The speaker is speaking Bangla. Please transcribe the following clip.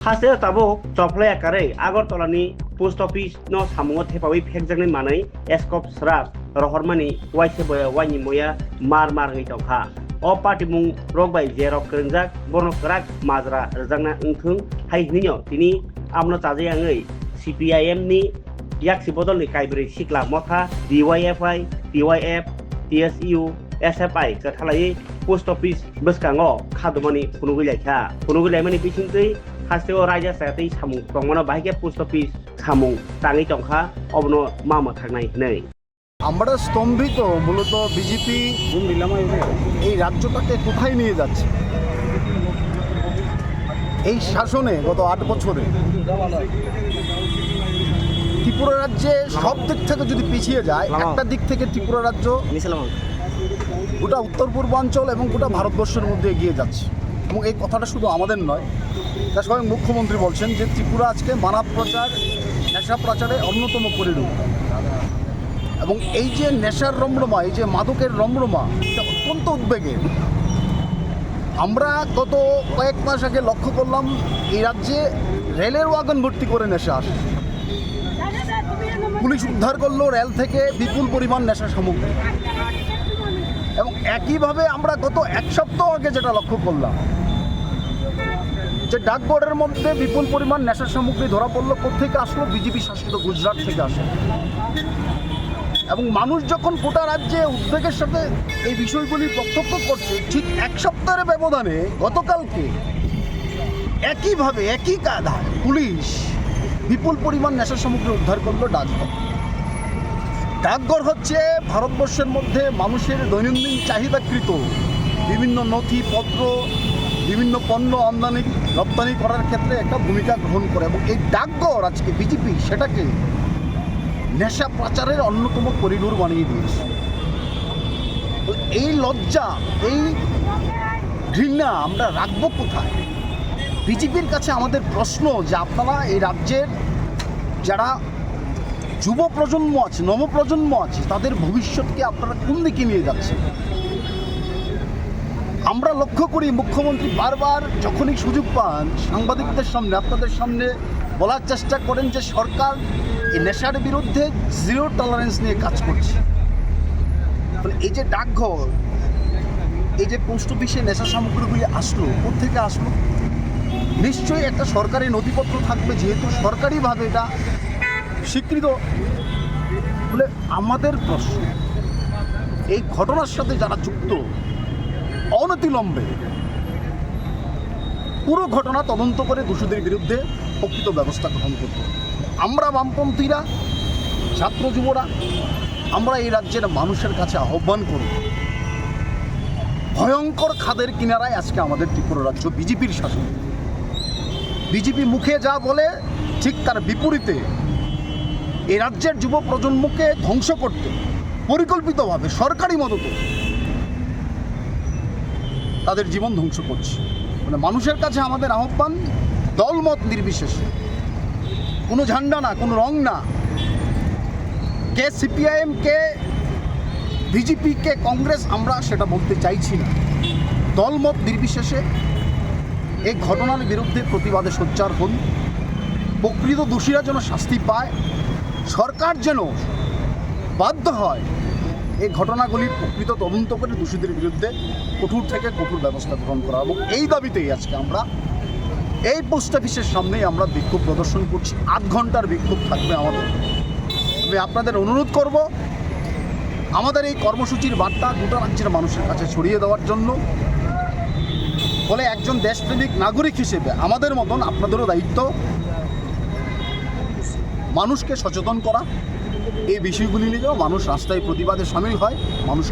Hasil tabuk coplay akare Agartalani post office no samungo thepawi phekjaknai manai escop srap rohormani waiseboya wainimoya mar ngai tongkha o party mung rokbai jerok krenjak borno krak majra rjakna engthung haihninyo tini amno tajai angai CPIM ni yaksi bodol ni kaibri sikla motha DYFI TYF TSU SFI kathalai post office beskango khadumani phunugui laimani bisingtui Haseo Raja Sati Samung Tongmono Bahike Post Office Samung Tangi Tongkha Obno Mama Thangnai nei আমরা স্তম্ভিত মূলত বিজেপি এই রাজ্যটাকে কোথায় নিয়ে যাচ্ছে এই শাসনে গত ৮ বছরে ত্রিপুরা রাজ্যে সব দিক থেকে যদি পিছিয়ে যায় একটা দিক থেকে ত্রিপুরা রাজ্য গোটা উত্তর পূর্বাঞ্চল এবং গোটা ভারতবর্ষের মধ্যে এগিয়ে যাচ্ছে এবং এই কথাটা শুধু আমাদের নয় তা স্বয়ং মুখ্যমন্ত্রী বলছেন যে ত্রিপুরা আজকে মানব প্রচার নেশা প্রচারে অন্যতম পরিণত এবং এই যে নেশার রমরমা এই যে মাদকের রমরমা এটা অত্যন্ত উদ্বেগের আমরা গত কয়েক মাস আগে লক্ষ্য করলাম এই রাজ্যে রেলের ওয়াগন ভর্তি করে নেশা আসে পুলিশ উদ্ধার করলো রেল থেকে বিপুল পরিমাণ নেশা সামগ্রী এবং একইভাবে আমরা গত এক সপ্তাহ আগে যেটা লক্ষ্য করলাম যে ডাকবোর্ডের মধ্যে বিপুল পরিমাণ নেশা সামগ্রী ধরা পড়লো কোথেকে আসলো বিজেপি শাসিত গুজরাট থেকে আসে এবং মানুষ যখন গোটা রাজ্যে উদ্বেগের সাথে এই বিষয়গুলি প্রত্যক্ষ করছে ঠিক এক সপ্তাহের ব্যবধানে গতকালকে একইভাবে একই কায়দায় পুলিশ বিপুল পরিমাণ নেশা সামগ্রী উদ্ধার করলো ডাকঘর হচ্ছে ভারতবর্ষের মধ্যে মানুষের দৈনন্দিন চাহিদাকৃত বিভিন্ন নথিপত্র বিভিন্ন পণ্য আমদানি রপ্তানি করার ক্ষেত্রে একটা ভূমিকা গ্রহণ করে এবং এই ডাকঘর আজকে বিজেপি সেটাকে নেশা পাচারের অন্যতম করিডোর বানিয়ে দিয়েছে তো এই লজ্জা এই ঘৃণা আমরা রাখবো কোথায় বিজেপির কাছে আমাদের প্রশ্ন যে আপনারা এই রাজ্যের যারা যুব প্রজন্ম আছে নবপ্রজন্ম আছে তাদের ভবিষ্যৎকে আপনারা কোন দিকে নিয়ে যাচ্ছেন আমরা লক্ষ্য করি মুখ্যমন্ত্রী বারবার যখনই সুযোগ পান সাংবাদিকদের সামনে আপনাদের সামনে বলার চেষ্টা করেন যে সরকার এই নেশার বিরুদ্ধে জিরো টলারেন্স নিয়ে কাজ করছে এই যে ডাকঘর এই যে পোস্ট অফিসে নেশা সামগ্রীগুলি আসলো কোথেকে আসলো নিশ্চয়ই একটা সরকারি নথিপত্র থাকবে যেহেতু সরকারিভাবে এটা স্বীকৃত বলে আমাদের প্রশ্ন এই ঘটনার সাথে যারা যুক্ত অনতিলম্বে পুরো ঘটনা তদন্ত করে দোষীদের বিরুদ্ধে প্রকৃত ব্যবস্থা গ্রহণ করত আমরা বামপন্থীরা ছাত্র যুবরা আমরা এই রাজ্যের মানুষের কাছে আহ্বান করব ভয়ঙ্কর খাদের কিনারায় আজকে আমাদের ত্রিপুরা রাজ্য বিজেপির শাসন বিজেপি মুখে যা বলে ঠিক তার বিপরীতে এই রাজ্যের যুব প্রজন্মকে ধ্বংস করতে পরিকল্পিতভাবে সরকারি মদতে তাদের জীবন ধ্বংস করছে মানে মানুষের কাছে আমাদের আহ্বান দলমত নির্বিশেষে কোনো ঝান্ডা না কোনো রং না কে সিপিআইএম কে বিজেপি কে কংগ্রেস আমরা সেটা বলতে চাইছি না দলমত নির্বিশেষে এই ঘটনার বিরুদ্ধে প্রতিবাদে সোচ্চার হন প্রকৃত দোষীরা যেন শাস্তি পায় সরকার যেন বাধ্য হয় এই ঘটনাগুলির প্রকৃত তদন্ত করে দোষীদের বিরুদ্ধে কঠোর থেকে কঠোর ব্যবস্থা গ্রহণ করা এবং এই দাবিতেই আজকে আমরা এই পোস্ট অফিসের সামনেই আমরা বিক্ষোভ প্রদর্শন করছি ৮ ঘন্টার বিক্ষোভ থাকবে আমাদের আমি আপনাদের অনুরোধ করব আমাদের এই কর্মসূচির বার্তা গোটা রাজ্যের মানুষের কাছে ছড়িয়ে দেওয়ার জন্য ফলে একজন দেশপ্রেমিক নাগরিক হিসেবে আমাদের মতন আপনাদেরও দায়িত্ব মানুষকে সচেতন করা এই বিষয়গুলি নিয়েও মানুষ রাস্তায় প্রতিবাদে সামিল হয় মানুষ